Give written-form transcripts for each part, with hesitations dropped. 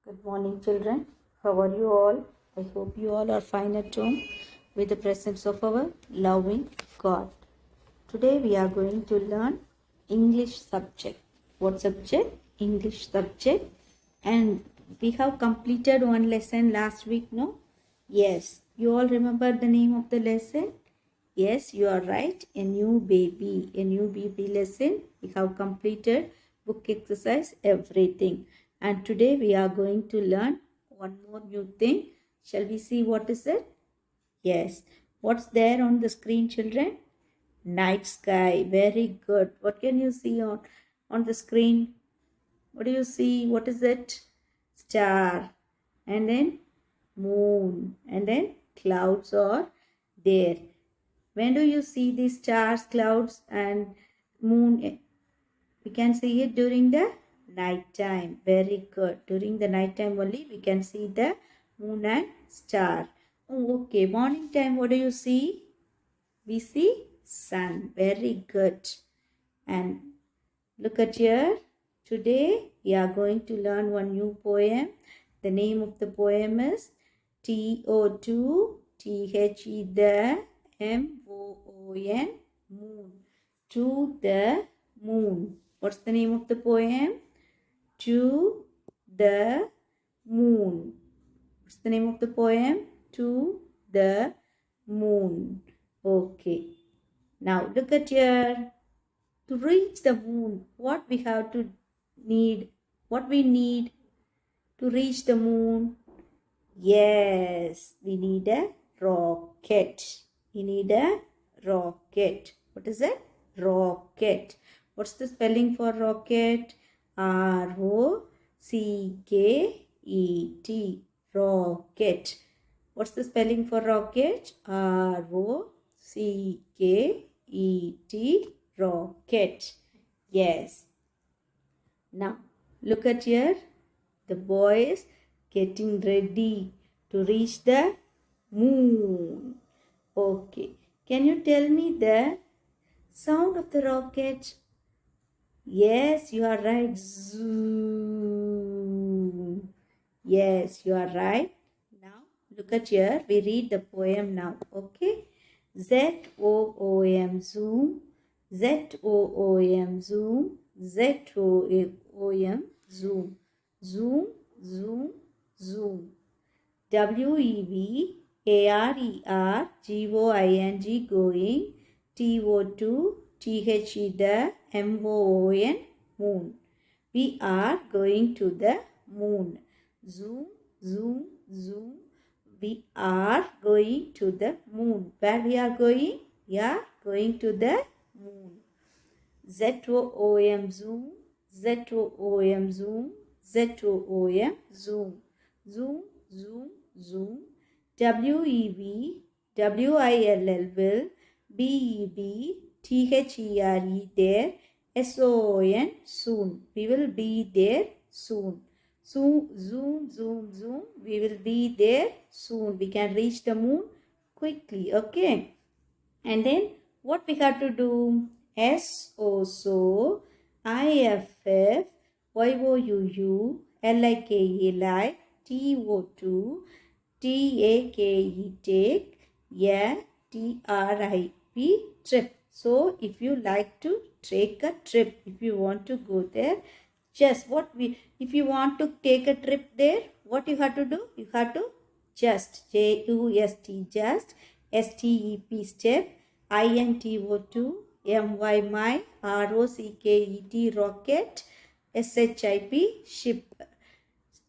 Good morning, children. How are you all? I hope you all are fine at home with the presence of our loving God. Today we are going to learn English subject. What subject? English subject. And we have completed one lesson last week, no? Yes. You all remember the name of the lesson? Yes, you are right. A new baby. A new baby lesson. We have completed book exercise, everything. And today we are going to learn one more new thing. Shall we see what is it? Yes. What's there on the screen, children? Night sky. Very good. What can you see on the screen? What do you see? What is it? Star. And then moon. And then clouds are there. When do you see these stars, clouds and moon? We can see it during the night time. Very good. During the night time only we can see the moon and star. Oh, okay. Morning time, what do you see? We see sun. Very good. And look at here. Today we are going to learn one new poem. The name of the poem is TO2 THE the MOON, moon. To the moon. What's the name of the poem? To the moon. What's the name of the poem? To the moon. Okay. Now look at here. To reach the moon, what we have to need? What we need to reach the moon? Yes, we need a rocket. We need a rocket. What is it? Rocket. What's the spelling for rocket? ROCKET. Rocket. What's the spelling for rocket? ROCKET. Rocket. Yes. Now, look at here. The boy is getting ready to reach the moon. Okay. Can you tell me the sound of the rocket? Yes, you are right. Zoom. Yes, you are right. Now, look at here. We read the poem now. Okay. ZOOM zoom. ZOOM zoom. ZOOM zoom. Zoom, zoom, zoom. WEVARER going. TO2 THE the MOON moon. We are going to the moon. Zoom, zoom, zoom. We are going to the moon. Where we are going? We are going to the moon. ZOOM zoom. ZOOM zoom. ZOOM zoom. Zoom, zoom, zoom. WEVWILL will. BEBTHERE there. SON soon. We will be there soon. So zoom, zoom, zoom. We will be there soon. We can reach the moon quickly. Okay. And then what we have to do? SO IFF YOUU LIKE TO2 TAKE take TRIP trip. So if you like to take a trip, if you want to go there, just if you want to take a trip there, what you have to do? You have to just just STEP step INTO2 MY my ROCKET rocket SHIP ship.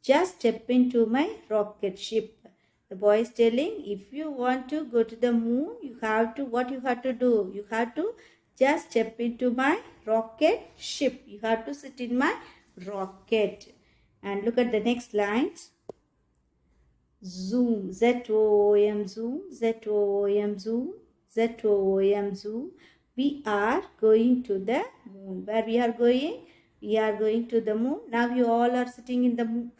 Just step into my rocket ship. The boy is telling, if you want to go to the moon, you have to, what you have to do? You have to just step into my rocket ship. You have to sit in my rocket. And look at the next lines. Zoom, ZOOM zoom, ZOOM zoom, ZOOM zoom. We are going to the moon. Where we are going? We are going to the moon. Now you all are sitting in the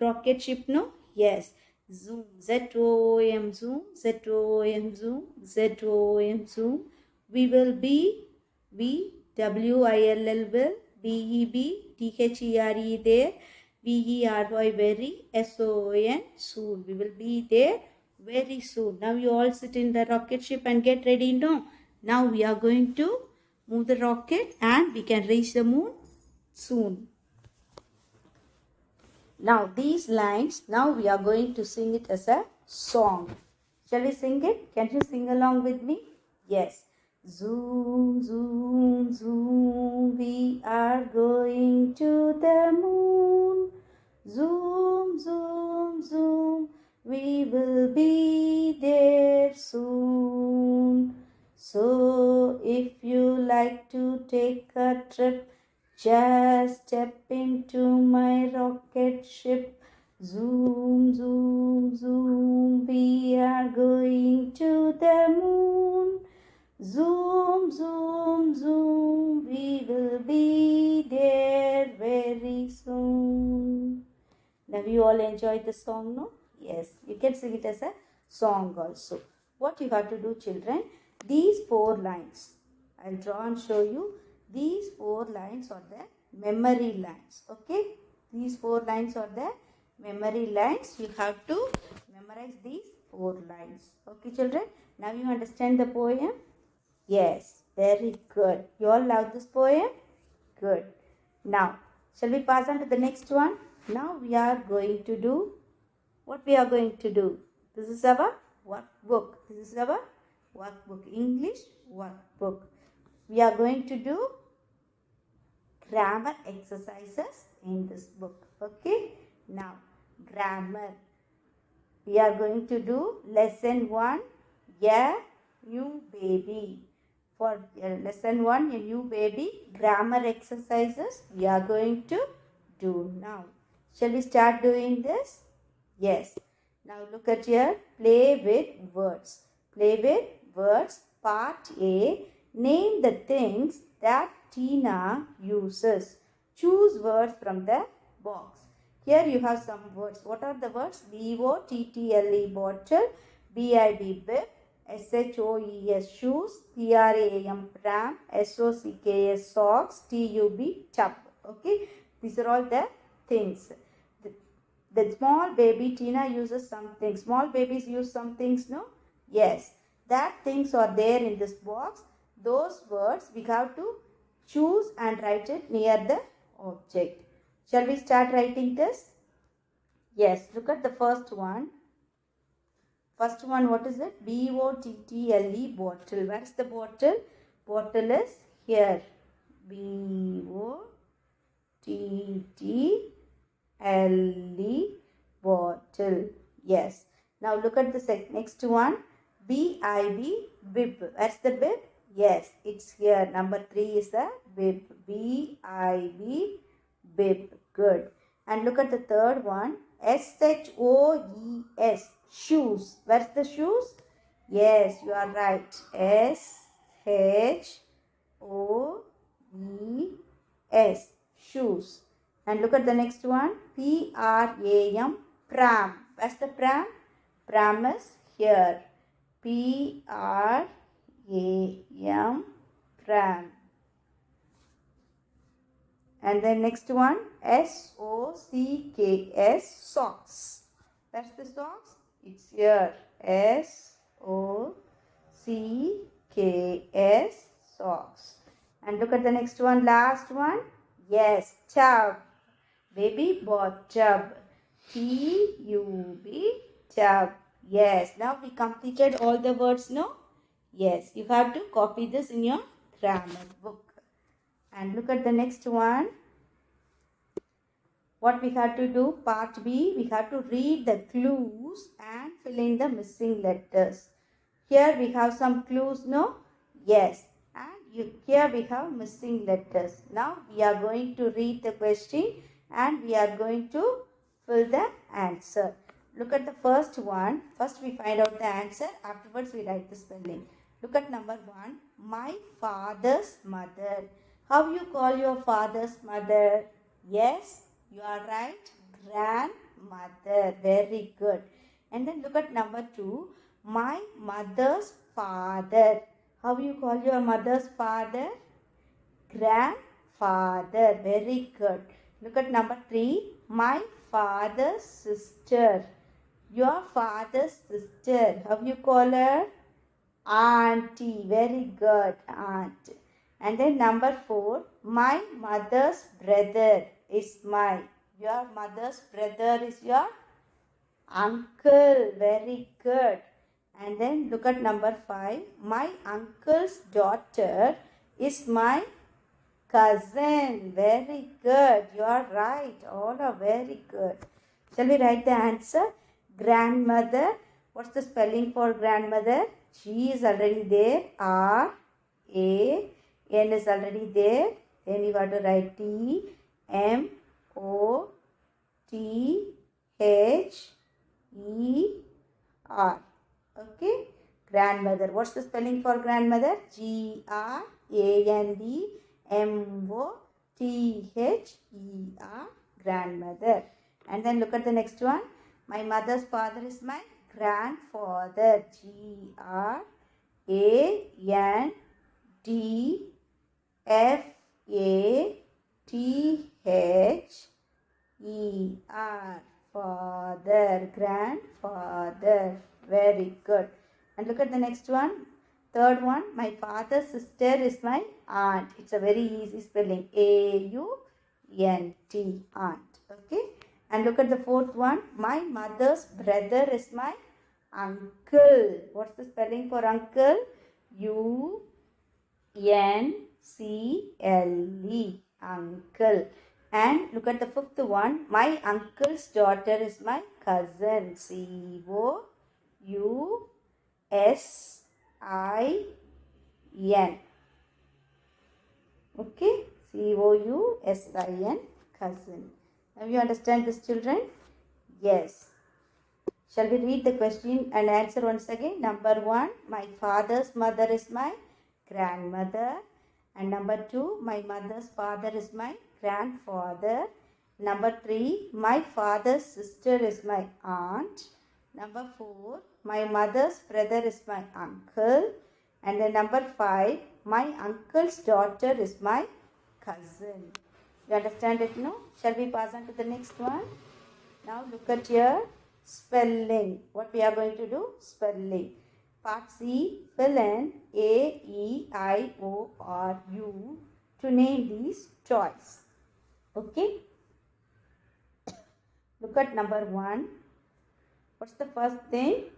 rocket ship, no? Yes. Zoom, ZOOM zoom, ZOOM zoom, ZOOM zoom. We will be, WILL will, BEBTHERE there. V-E-R-Y, very, S-O-N, soon. We will be there very soon. Now you all sit in the rocket ship and get ready. No. Now we are going to move the rocket and we can reach the moon soon. Now these lines, now we are going to sing it as a song. Shall we sing it? Can you sing along with me? Yes. Zoom, zoom, zoom, we are going to the moon. Zoom, zoom, zoom, we will be there soon. So if you like to take a trip, just step into my rocket ship. Zoom, zoom, zoom, we are going to the moon. Zoom, zoom, zoom, we will be there very soon. Now you all enjoyed the song, no? Yes, you can sing it as a song also. What you have to do, children, these 4 lines, I'll draw and show you. These 4 lines are the memory lines, okay? These 4 lines are the memory lines. You have to memorize these 4 lines, okay, children? Now you understand the poem? Yes, very good. You all love this poem? Good. Now, shall we pass on to the next one? Now we are going to do what we are going to do. This is our workbook. This is our workbook, English workbook. We are going to do grammar exercises in this book. Okay. Now, grammar. We are going to do lesson 1, a new baby. For lesson 1, a new baby, grammar exercises we are going to do now. Shall we start doing this? Yes. Now look at here. Play with words. Play with words. Part A. Name the things that Tina uses. Choose words from the box. Here you have some words. What are the words? B-O-T-T-L-E, bottle. B-I-B, bib. S-H-O-E-S, shoes. P-R-A-M, pram. S-O-C-K-S, socks. T-U-B, tub. Okay. These are all the things. The small baby Tina uses something. Small babies use some things, no? Yes. That things are there in this box. Those words we have to choose and write it near the object. Shall we start writing this? Yes. Look at the first one. First one, what is it? B-O-T-T-L-E, bottle. Where's the bottle? Bottle is here. B-O-T-T-L-E, bottle. Yes. Now look at the next one. B-I-B, bib. Where's the bib? Yes, it's here. Number 3 is the bib. B-I-B, bib. Good. And look at the third one. S-H-O-E-S, shoes. Where's the shoes? Yes, you are right. S-H-O-E-S, shoes. And look at the next one. P-R-A-M, pram. Where's the pram? Pram is here. P-R-A-M, pram. And then next one, S-O-C-K-S, socks. Where's the socks? It's here. S-O-C-K-S, socks. And look at the next one, last one. Yes, tub. Baby bought tub. T-U-B, tub. Yes, now we completed all the words, no? Yes, you have to copy this in your grammar book. And look at the next one. What we have to do, part B, we have to read the clues and fill in the missing letters. Here we have some clues, no? Yes. And here we have missing letters. Now we are going to read the question and we are going to fill the answer. Look at the first one. First we find out the answer. Afterwards we write the spelling. Look at number 1. My father's mother. How you call your father's mother? Yes, you are right. Grandmother. Very good. And then look at number 2. My mother's father. How you call your mother's father? Grandfather. Very good. Look at number 3. My father's sister. Your father's sister. How you call her? Auntie. Very good. Aunt. And then number 4. My mother's brother is my. Your mother's brother is your uncle. Very good. And then look at number 5. My uncle's daughter is my cousin. Very good. You are right. All are very good. Shall we write the answer? Grandmother. What's the spelling for grandmother? G is already there. R, A, N is already there. Then you got to write T, M, O, T, H, E, R. Okay. Grandmother. What's the spelling for grandmother? G, R, A, N, D, M, O, T, H, E, R. Grandmother. And then look at the next one. My mother's father is my grandfather. G, R, A, N, D, F, A, T, H, E, R. Father. Grandfather. Very good. And look at the next one. Third one. My father's sister is my aunt. It's a very easy spelling. A-U-N-T. Aunt. Okay. And look at the fourth one. My mother's brother is my uncle. What's the spelling for uncle? U-N-C-L-E. Uncle. And look at the fifth one. My uncle's daughter is my cousin. C-O-U-S-I-N. Okay. C-O-U-S-I-N. Cousin. Now you understand this, children? Yes. Shall we read the question and answer once again? Number 1. My father's mother is my grandmother. And number 2. My mother's father is my grandfather. Number 3. My father's sister is my aunt. Number 4. My mother's brother is my uncle. And then number 5. My uncle's daughter is my cousin. You understand it now? Shall we pass on to the next one? Now look at your spelling. What we are going to do? Spelling. Part C. Fill in A, E, I, O, R, U to name these toys. Okay? Look at number 1. What's the first thing?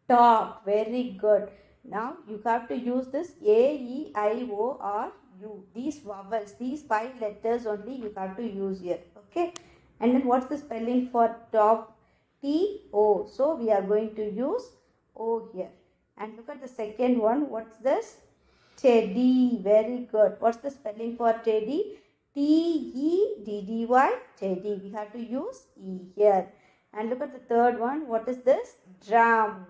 Top. Very good. Now you have to use this A, E, I, O, R, U. These vowels, these 5 letters only you have to use here. Okay. And then what's the spelling for top? T-O. So we are going to use O here. And look at the second one. What's this? Teddy. Very good. What's the spelling for teddy? T-E-D-D-Y. Teddy. We have to use E here. And look at the third one. What is this? Drum.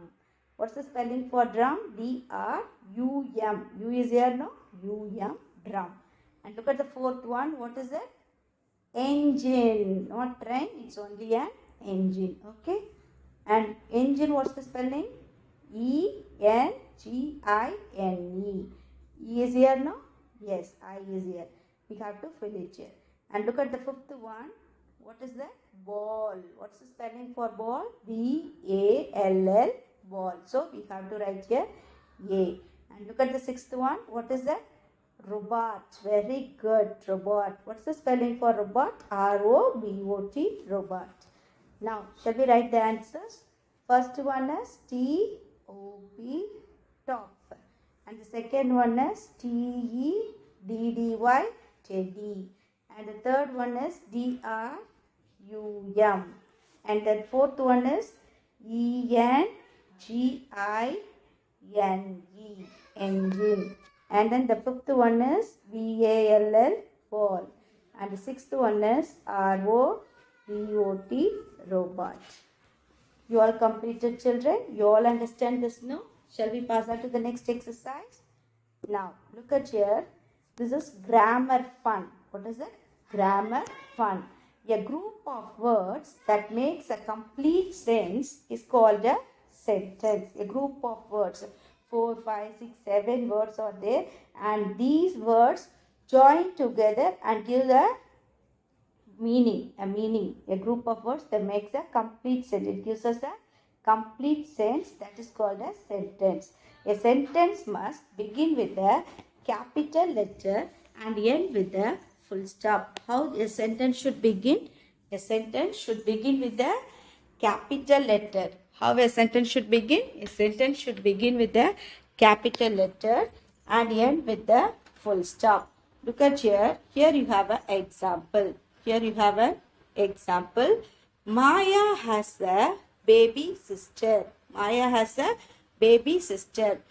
What's the spelling for drum? D-R-U-M. U is here, no? U-M. Drum. And look at the fourth one. What is it? Engine. Not train. It's only an engine. Okay. And engine, what's the spelling? E-N-G-I-N-E. E is here, no? Yes, I is here. We have to fill it here. And look at the fifth one. What is that? Ball. What's the spelling for ball? B-A-L-L. Ball. So we have to write here A. And look at the sixth one. What is that? Robot. Very good. Robot. What's the spelling for robot? R-O-B-O-T. Robot. Now, shall we write the answers? First one is T-O-P. Top. And the second one is T-E-D-D-Y. Teddy. And the third one is D-R-U-M. And the fourth one is E-N-G-I-N-E. Engine. And then the fifth one is B-A-L-L. Ball. And the sixth one is R-O-B-O-T. Robot. You all completed, children? You all understand this now? Shall we pass on to the next exercise? Now, look at here. This is grammar fun. What is it? Grammar fun. A group of words that makes a complete sense is called a sentence. A group of words. 4, 5, 6, 7 words are there. And these words join together and give a a group of words that makes a complete sentence. It gives us a complete sense, that is called a sentence. A sentence must begin with a capital letter and end with a full stop. How a sentence should begin? A sentence should begin with a capital letter. How a sentence should begin? A sentence should begin with a capital letter and end with the full stop. Look at here. Here you have an example. Here you have an example. Maya has a baby sister. Maya has a baby sister.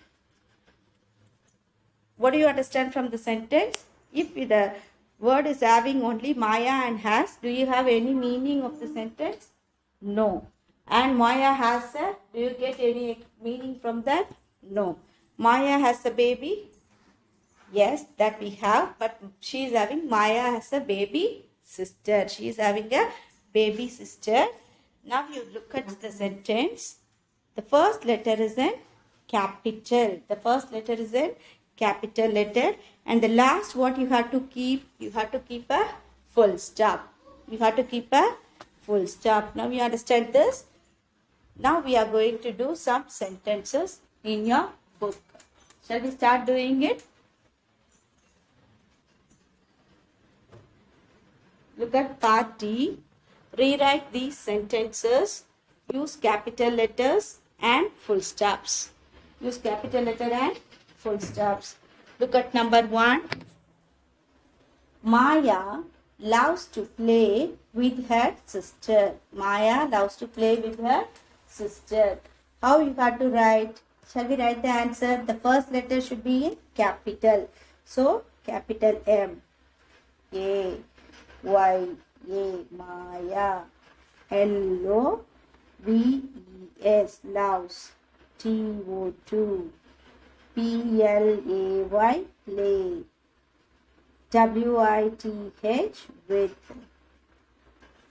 What do you understand from the sentence? If the word is having only Maya and has, do you have any meaning of the sentence? No. And Maya has a, do you get any meaning from that? No. Maya has a baby. Yes, that we have, but she is having, Maya has a baby sister. She is having a baby sister. Now you look at the sentence. The first letter is in capital. The first letter is in capital letter. And the last what you have to keep a full stop. You have to keep a full stop. Now you understand this? Now we are going to do some sentences in your book. Shall we start doing it? Look at part D. Rewrite these sentences. Use capital letters and full stops. Use capital letter and full stops. Look at number 1. Maya loves to play with her sister. Maya loves to play with her sister. How you have to write? Shall we write the answer? The first letter should be in capital. So, capital M. A. Y, A, Maya. L, O, V, E, S, loves. T, O, 2. P, L, A, Y, play. W, I, T, H, with.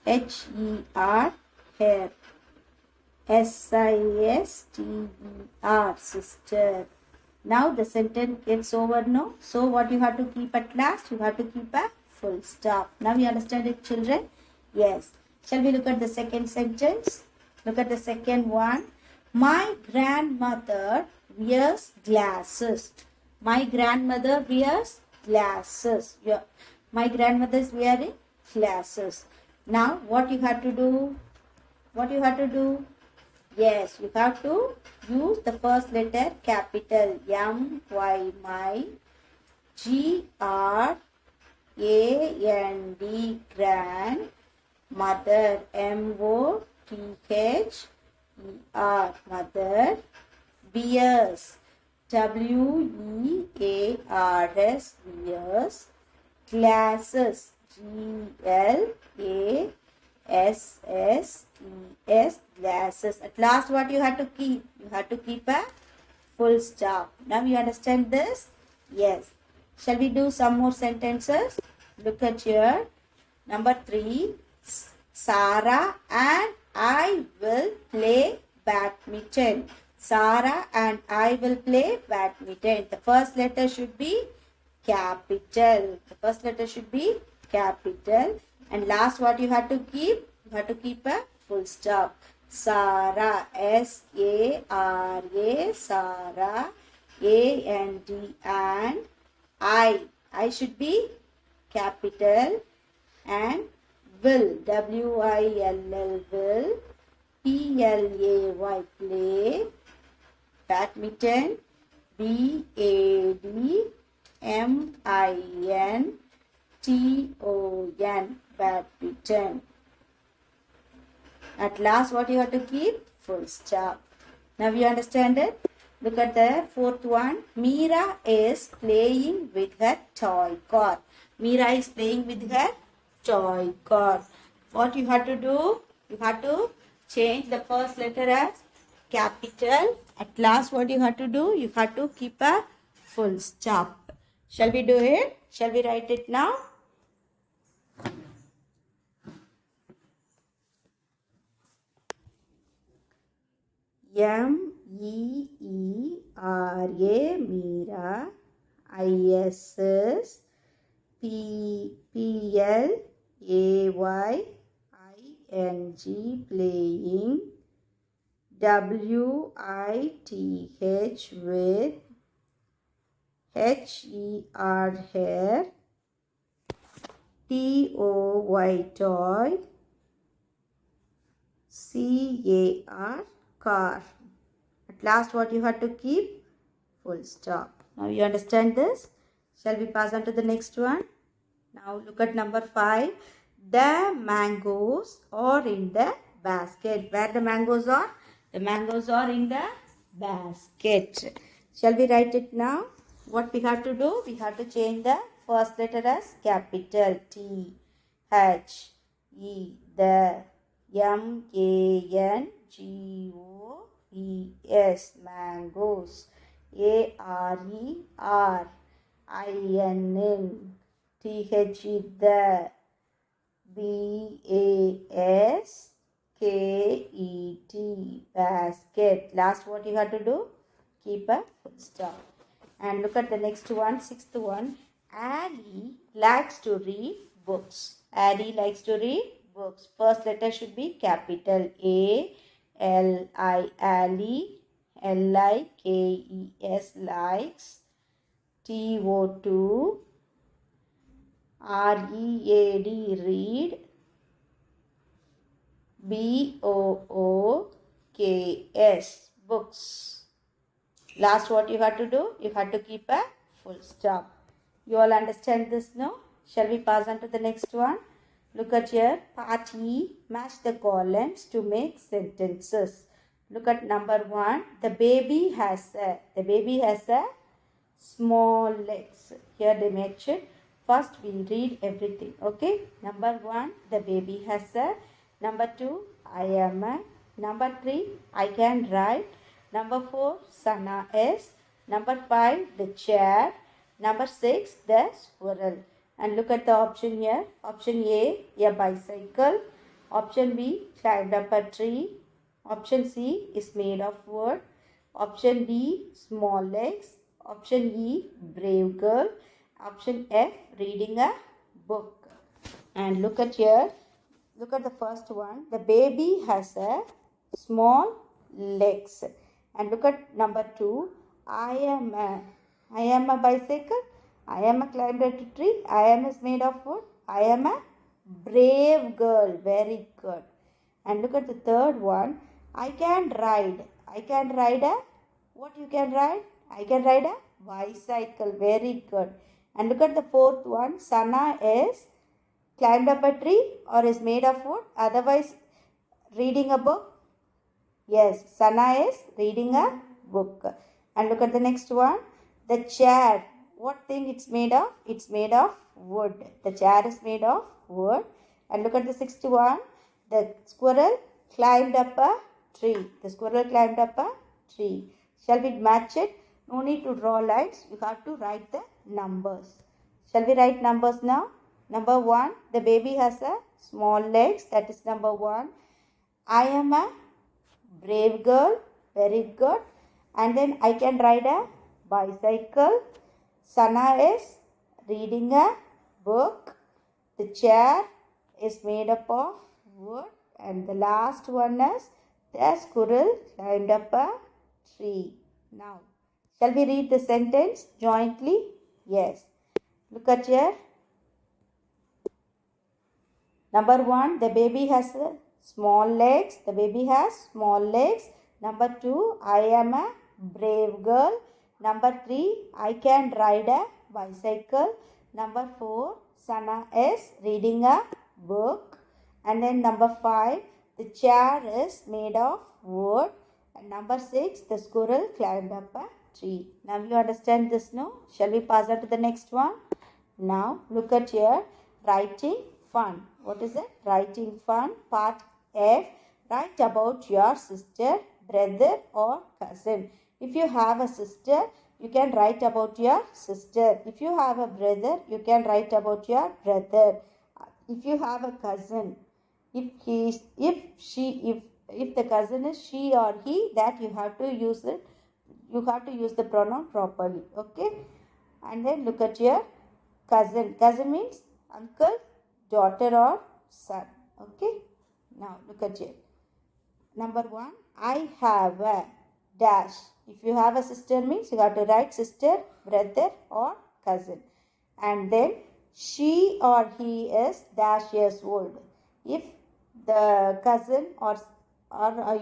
H, E, R, hair. S, I, S, T, E, R, sister. Now the sentence gets over, no? So what you have to keep at last? You have to keep a full stop. Now you understand it, children? Yes. Shall we look at the second sentence? Look at the second one. My grandmother wears glasses. My grandmother wears glasses. Yeah. My grandmother is wearing glasses. Now what you have to do? What you have to do? Yes, you have to use the first letter capital M, Y, my. G, R, A-N-D, grand, mother, M-O-T-H-E-R, mother, bears, W-E-A-R-S, bears, glasses, G-L-A-S-S-E-S, glasses. At last what you have to keep? You have to keep a full stop. Now you understand this? Yes. Shall we do some more sentences? Look at here. Number 3. Sarah and I will play badminton. Sarah and I will play badminton. The first letter should be capital. The first letter should be capital. And last what you have to keep? You have to keep a full stop. Sarah, S-A-R-A, Sarah, A-N-D, and I should be capital, and will, W-I-L-L, will, P-L-A-Y, play, badminton, B-A-D-M-I-N-T-O-N, badminton. At last what you have to keep? Full stop. Now you understand it? Look at the fourth one. Meera is playing with her toy car. Meera is playing with her toy car. What you have to do? You have to change the first letter as capital. At last what you have to do? You have to keep a full stop. Shall we do it? Shall we write it now? M-E-E-R-A, Meera, I-S-S, P-L-A-Y, A-Y-I-N-G, playing. W-I-T-H, with. H-E-R, hair. T-O-Y, toy. C-A-R, car. At last, what you have to keep? Full stop. Now you understand this? Shall we pass on to the next one? Now look at number 5. The mangoes are in the basket. Where the mangoes are? The mangoes are in the basket. Shall we write it now? What we have to do? We have to change the first letter as capital T, H, E, the, M-A-N-G-O-E-S, mangoes. A-R-E-R-I-N-N-T-H-E, the, B-A-S-K-E-T, basket. Last, what you have to do? Keep a full stop. And look at the next one, sixth one. Ali likes to read books. Ali likes to read books. First letter should be capital A, L-I, Ali, L-I-K-E-S, likes, T-O-2, R-E-A-D, read, B-O-O-K-S, books. Last, what you have to do? You have to keep a full stop. You all understand this now? Shall we pass on to the next one? Look at here. Part E, match the columns to make sentences. Look at number 1. The baby has a small legs. Here they mention. First we'll read everything. Okay. Number 1, the baby has a. Number 2, I am a. Number 3, I can write. Number 4, Sana is. Number 5, the chair. Number 6, the squirrel. And look at the option here. Option A, bicycle. Option B, climbed up a tree. Option C is made of wood. Option D, small legs. Option E, brave girl. Option F, reading a book. And look at here. Look at the first one. The baby has a small legs. And look at number 2. I am a bicycle. I am a climbed a tree. I am is made of wood. I am a brave girl. Very good. And look at the third one. I can ride. I can ride a. What you can ride? I can ride a bicycle. Very good. And look at the fourth one. Sana is climbed up a tree or is made of wood. Otherwise, reading a book. Yes, Sana is reading a book. And look at the next one. The chair. What thing it's made of? It's made of wood. The chair is made of wood. And look at the sixth one. The squirrel climbed up a tree. The squirrel climbed up a tree. Shall we match it? No need to draw lines. You have to write the numbers. Shall we write numbers now? Number 1. The baby has a small legs. That is number 1. I am a brave girl. Very good. And then I can ride a bicycle. Sana is reading a book. The chair is made up of wood. And the last one is the squirrel climbed up a tree. Now, shall we read the sentence jointly? Yes. Look at here. Number 1, the baby has small legs. The baby has small legs. Number 2, I am a brave girl. Number 3, I can ride a bicycle. Number 4, Sana is reading a book. And then number 5, the chair is made of wood. And number 6, the squirrel climbed up a tree. Now you understand this now? Shall we pass on to the next one? Now look at here. Writing fun. What is it? Writing fun. Part F. Write about your sister, brother or cousin. If you have a sister, you can write about your sister. If you have a brother, you can write about your brother. If you have a cousin, if the cousin is she or he, that you have to use it. You have to use the pronoun properly. Okay. And then look at your cousin. Cousin means uncle, daughter or son. Okay. Now look at it. Number 1, I have a dash. If you have a sister means you have to write sister, brother or cousin. And then she or he is dash years old. If the cousin or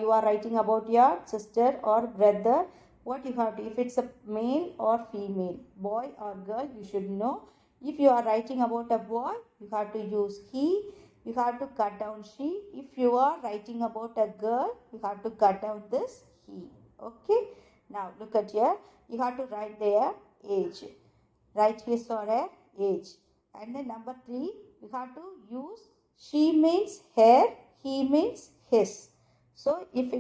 you are writing about your sister or brother, what you have to, if it's a male or female, boy or girl, you should know. If you are writing about a boy, you have to use he. You have to cut down she. If you are writing about a girl, you have to cut down this he. Okay. Now look at here. You have to write their age. Write his or her age. And then number 3, you have to use she means her, he means his. So if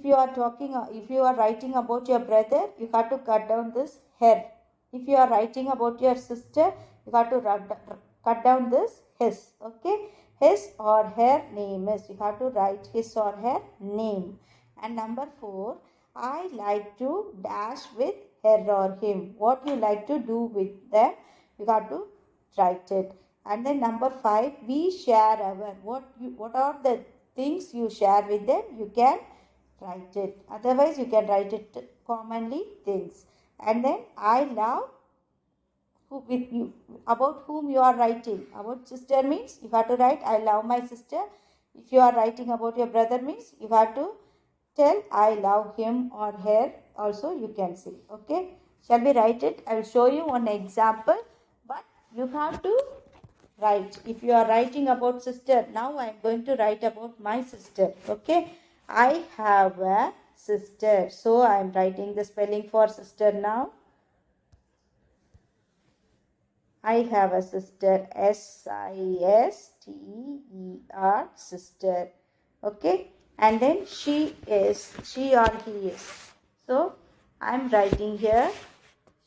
you are writing about your brother, you have to cut down this her. If you are writing about your sister, you have to cut down this his. Okay. His or her name is. You have to write his or her name. And number 4, I like to dash with her or him. What you like to do with them, you have to write it. And then number 5, we share our. What are the things you share with them? You can write it. Otherwise, you can write it commonly things. And then I love with you, about whom you are writing. About sister means you have to write I love my sister. If you are writing about your brother means you have to tell I love him or her. Also you can say. Okay. Shall we write it? I will show you one example. But you have to write. If you are writing about sister, now I am going to write about my sister. Okay. I have a sister. So I am writing the spelling for sister now. I have a sister, S-I-S-T-E-R, sister. Okay. And then she or he is. So, I am writing here,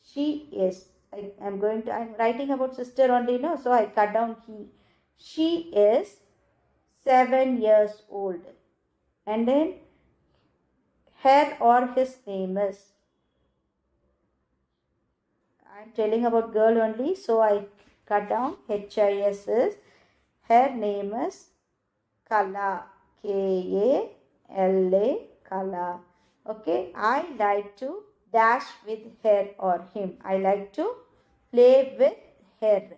she is. I am writing about sister only, no? So, I cut down he. She is 7 years old. And then, her or his name is. I am telling about girl only, so I cut down HIS is. Her name is Kala. K-A-L-A, Kala. Okay, I like to dash with her or him. I like to play with her.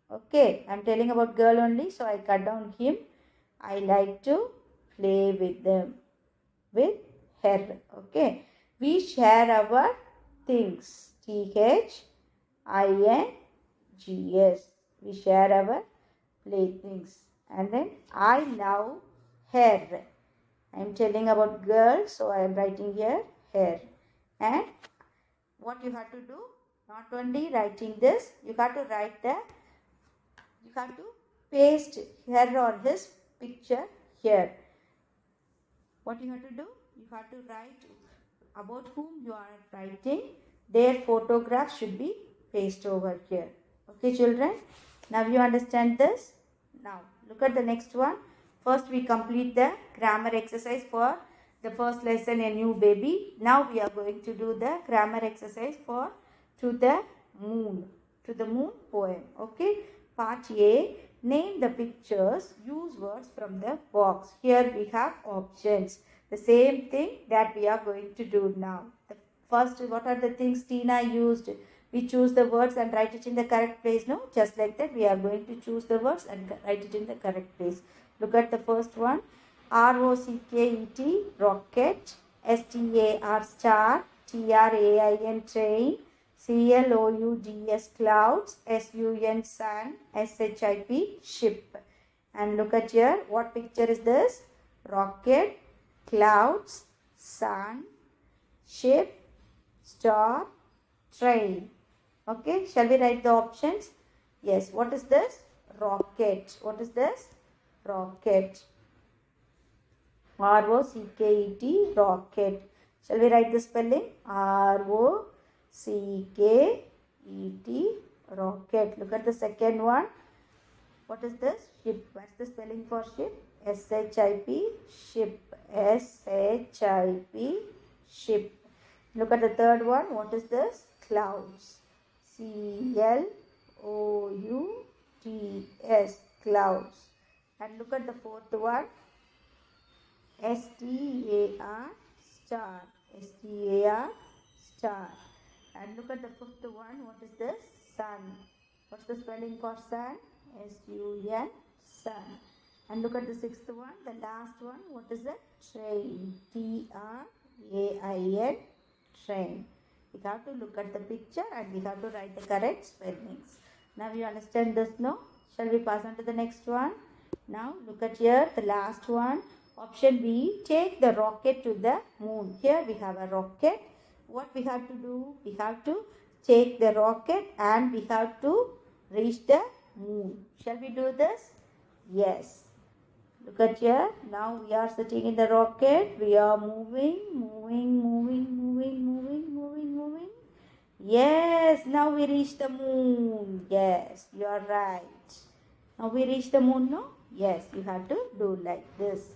Okay, I am telling about girl only, so I cut down him. I like to play with them, with her. Okay, we share our things. T-H-I-N-G-S. We share our playthings. And then I love her. I am telling about girl, so I am writing here her. And what you have to do, not only writing this, you have to paste her or his picture here. What you have to do, you have to write about whom you are writing. Their photograph should be pasted over here. Okay, children? Now you understand this? Now, look at the next one. First, we complete the grammar exercise for the first lesson, a new baby. Now, we are going to do the grammar exercise for To the Moon poem. Okay? Part A, name the pictures, use words from the box. Here we have options. The same thing that we are going to do now. First, what are the things Tina used? We choose the words and write it in the correct place. No, just like that we are going to choose the words and write it in the correct place. Look at the first one. R-O-C-K-E-T, rocket. S-T-A-R, star. T-R-A-I-N, train. C-L-O-U-D-S, clouds. S-U-N, sun. S-H-I-P, ship. And look at here. What picture is this? Rocket, clouds, sun, ship, star, train. Okay, shall we write the options? Yes, what is this? Rocket. What is this? Rocket. R-O-C-K-E-T, rocket. Shall we write the spelling? R-O-C-K-E-T, rocket. Look at the second one. What is this? Ship. What's the spelling for ship? S-H-I-P, ship. S-H-I-P, ship. Look at the third one. What is this? Clouds. C-L-O-U-T-S. clouds. And look at the fourth one. S-T-A-R, star. S-T-A-R, star. And look at the fifth one. What is this? Sun. What's the spelling for sun? S-U-N, sun. And look at the sixth one, the last one. What is it? Train. T-R-A-I-N, train. We have to look at the picture and we have to write the correct spellings. Now you understand this, no? Shall we pass on to the next one? Now look at here, the last one. Option B, take the rocket to the moon. Here we have a rocket. What we have to do? We have to take the rocket and we have to reach the moon. Shall we do this? Yes. Look at here. Now we are sitting in the rocket. We are moving. Yes. Now we reach the moon. Yes, you are right. Now we reach the moon, no? Yes, you have to do like this.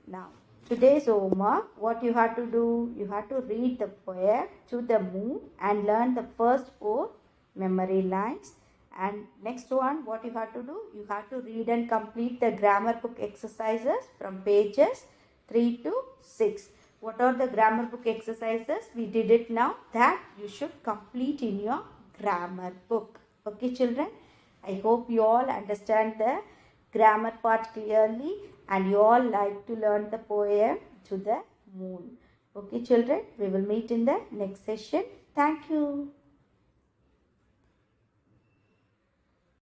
Now, today's homework, what you have to do? You have to read the poem To the Moon and learn the first 4 memory lines. And next one, what you have to do? You have to read and complete the grammar book exercises from pages 3 to 6. What are the grammar book exercises? We did it now. That you should complete in your grammar book. Okay, children? I hope you all understand the grammar part clearly and you all like to learn the poem To the Moon. Okay, children? We will meet in the next session. Thank you.